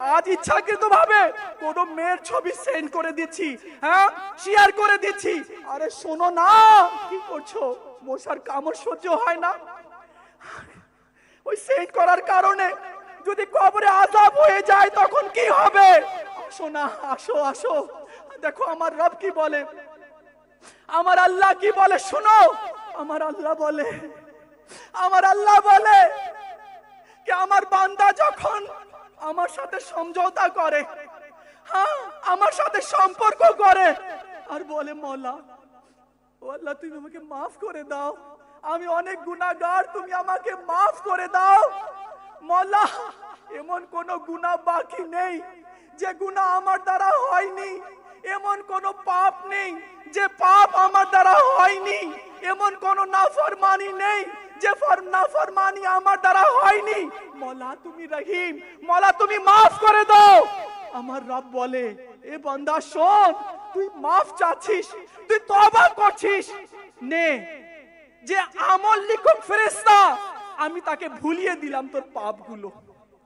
আজ ইচ্ছাকৃত ভাবে কোন মেয়ের ছবি সেন্ড করে দিচ্ছি, হ্যাঁ শেয়ার করে দিচ্ছি। আরে শোনো না, কি করছো? মশার কামড় সহ্য হয় না, ওই সেন্ড করার কারণে যদি কবরে আযাব হয়ে যায় তখন কি হবে? আসো না, আসো আসো, দেখো আমার রব কি বলে, আমার আল্লাহ কি বলে শোনো। আমার আল্লাহ বলে, আমার আল্লাহ বলে কি আমার বান্দা যখন আমার সাথে সমঝোতা করে, হ্যাঁ আমার সাথে সম্পর্ক করে আর বলে মওলা ও আল্লাহ তুমি আমাকে মাফ করে দাও, আমি অনেক গুনাহগার, তুমি আমাকে মাফ করে দাও। মওলা এমন কোন গুনাহ বাকি নেই যে গুনাহ আমার দ্বারা হয়নি, এমন কোন পাপ নেই যে পাপ আমার দ্বারা হয়নি, এমন কোন নাফরমানি নেই যে নাফরমানি আমার দ্বারা হয়নি। মওলা তুমি রহিম, মওলা তুমি মাফ করে দাও। আমার রব বলে এ বান্দা শোন, তুই মাফ চাচ্ছিস, তুই তওবা করছিস, নে যে আমল লিখুক ফেরেশতা, আমি তাকে ভুলিয়ে দিলাম তোর পাপগুলো।